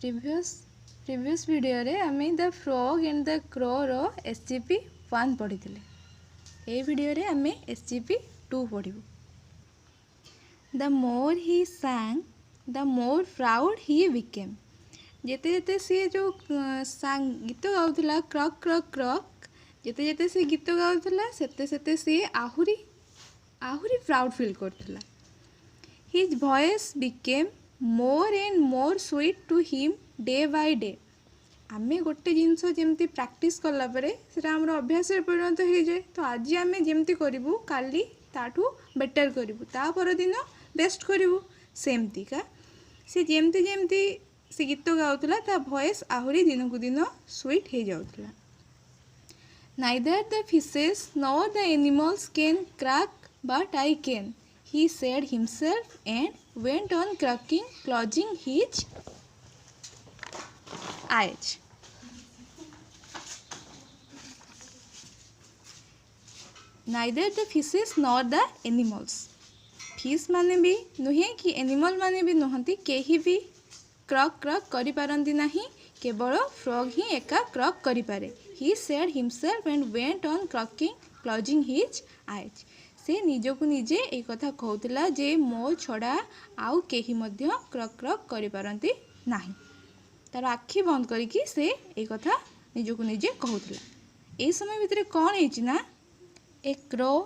Previous video रे आमे the frog and the crow रो एसजीपी 1 पढ़िथिले। ए वीडियो रे आमे एसजीपी 2 पढ़िबु। The more he sang the more proud he became. जेते जेते सी जो गीत गाउथला क्रक क्रक क्रक, जेते जेते सी गीत गाउथला सेते सेते सी आहुरी प्राउड फील करथला। His voice became more and more sweet to him day by day. आमे गोटे जिनस जमती प्रैक्टिस कला परे सेटा हमर अभ्यास परिणत हो जाए। तो आज आमे जमती करिवु काली ताठू बेटर करिवु, ता पर दिन बेस्ट करिवु। सेमती का से जमती जमती से गीत गाउतला ता वॉइस आहुरी दिन को दिन स्वीट हो जाउतला। Neither the fishes nor the animals can crack, but I can, he said himself and went on cracking, closing his eyes. Neither the fishes nor the animals. Fish माने भी नुहे कि एनिमल माने भी नुहंती, केही भी क्रक क्रक करि पारंती नाही, केवल फ्रॉग ही एका क्रक करि पारे। He said himself and went on cracking, closing his eyes. से निजकु निजे एक कथा कहउतला जे मो छड़ा आउ केही मध्य क्रक क्रक करि पारंती नाही। तार आखि बंद करिकी से एक कथा निजकु निजे कहउतला। ए समय भितरे कोन हेछि ना, a crow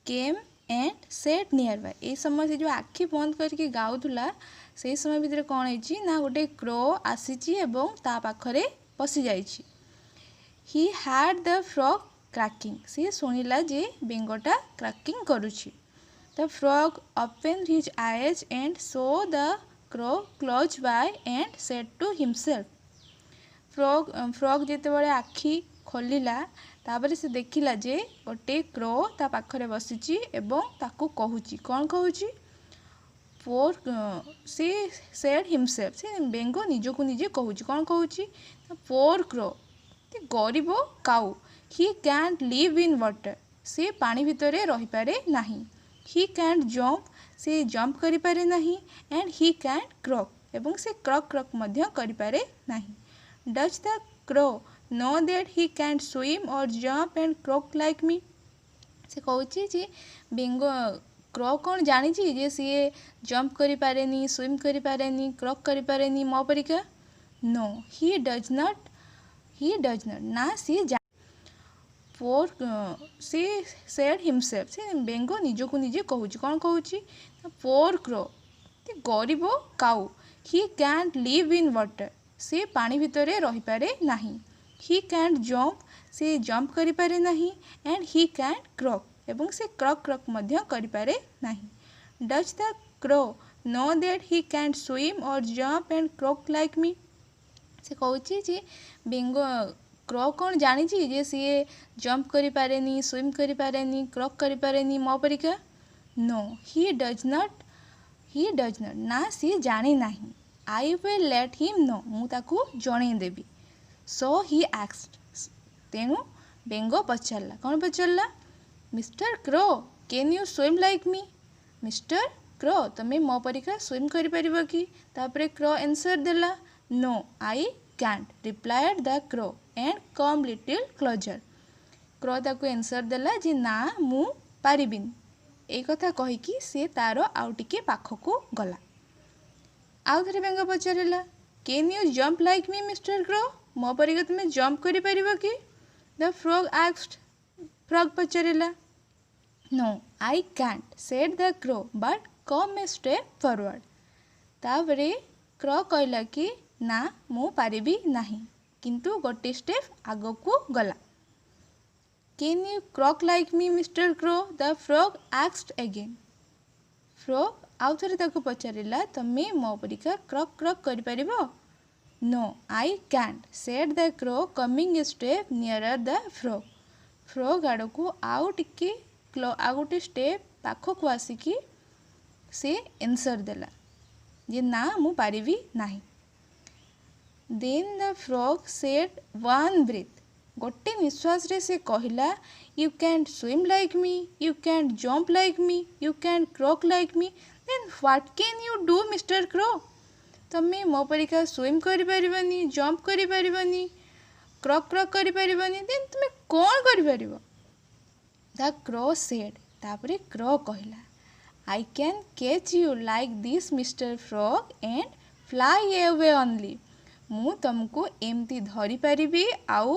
came and set nearby. ए समय से जो आखि बंद करके गाउथला से समय भितरे कोन हेछि ना, गोटे क्रो आसीछि एवं ता पाखरे बसी जाइछि। He heard the frog croaking. सी सुनिला जे बेंगटा क्रैकिंग करुछि। The frog open his eyes and saw the crow close by and said to himself. Frog जेते बड़े आखि खोलिला तापर से देखिला जे गोटे क्रो ता पाखरे बसिछि एवं ताकू कहूछि। कोन कहूछि? पोर से सेड हिमसेल्फ। से बेंगो निजकु निजे कहूछि। कोन कहूछि? पोर क्रो, गरीब काउ, he can't live in water. से पानी भितरे रही पारे नाही। He can't jump. से जंप करि पारे नाही। And he can't croak. एवं से क्रॉक क्रॉक मध्य करि पारे नाही। Does the crow know that he can't swim or jump and croak like me. से कहूछि जे बेंगो क्रो कौन जानी जे सी जंप करि पारेनी, स्विम करि पारेनी, क्रॉक करि पारेनी मो परिका। नो ही डज नॉट ना सी जा। पोर से सेड हिमसेल्फ। से बेंगो निजकु निजे कहूछि। कोन कहूछि? पोर क्रो, गरीब काउ, he can't live in water. से पानी भितरे रही पारे नाही। He can't jump. से जंप करि पारे नाही। And he can't croak. एवं से क्रॉक क्रॉक मध्य करि पारे नाही। Does the crow know that he can't swim or jump and croak like me. से कहूछि जे बेंगो क्रो कौन जानी जे सी जंप करि पारेनी, स्विम करि पारेनी, क्रॉक करि पारेनी मो परिका। नो ही डज नॉट ना सी जानी नाही। I will let him know. मु ताकू जणे देबी। So he asked. तेनु बेंगो पचारला। कौन पचारला? Mister crow can you swim like me. Mister crow तमे मो परिका स्विम करि परिबो कि? तापरे क्रो आंसर देला, no I can't, replied the crow and come little closer. Crow ताकू आंसर देला जे ना मु पारिबिन। ए कथा कहिकी से तारो आउ टिके पाखकू गला। आउ थरे बेंगो पचारिला, can you jump like me mister crow. मो परिका तुमे जंप करि परिबो कि? The frog asked. फ्रॉग पचारिला, no I can't, said the crow, but come a step forward. तापरे क्रो कहला कि ना मु पारिबी नाही, किंतु गोटे स्टेप आगकू गला। Can you croak like me mister crow, the frog asked again. Frog आउ थरे ताकू पचारिला, तमे मो परिका क्रॉक क्रॉक करि परिबो? No I can't, said the crow coming a step nearer the frog. Frog आड़कू आउ टिके आउ गोटे स्टेप पाखकू आसिकी से आंसर देला जे ना मु पारिबी नाही। Then the frog said one breath. गोटे निश्वास रे से कहला, you can't swim like me, you can't jump like me, you can't croak like me, then what can you do mister crow. ତମେ ମୋ ପରିକା ସ୍ୱିମ୍ କରିପାରିବନି, ଜମ୍ପ କରିପାରିବନି, କ୍ରକ୍ କ୍ରକ୍ କରିପାରିବନି, ଦେନ୍ ତୁମେ କ'ଣ କରିପାରିବ? ଦ କ୍ରୋ ସେଡ୍। ତାପରେ କ୍ରୋ କହିଲା, I can catch you like this Mr. Frog and fly away only। ମୁଁ ତମକୁ ଏମିତି ଧରିପାରିବି ଆଉ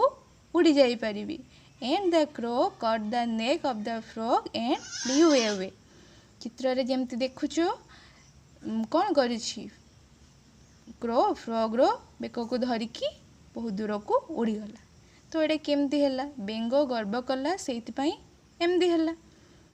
ଉଡ଼ି ଯାଇପାରିବି। And the crow caught the neck of the frog and flew away। ଚିତ୍ରରେ ଯେମିତି ଦେଖୁଛ କ'ଣ କରିଛି? କ୍ରୋ ଫ୍ରଗ୍ର ବେକକୁ ଧରିକି ବହୁତ ଦୂରକୁ ଉଡ଼ିଗଲା। ତ ଏଇଟା କେମିତି ହେଲା? ବେଙ୍ଗ ଗର୍ବ କଲା, ସେଇଥିପାଇଁ ଏମିତି ହେଲା।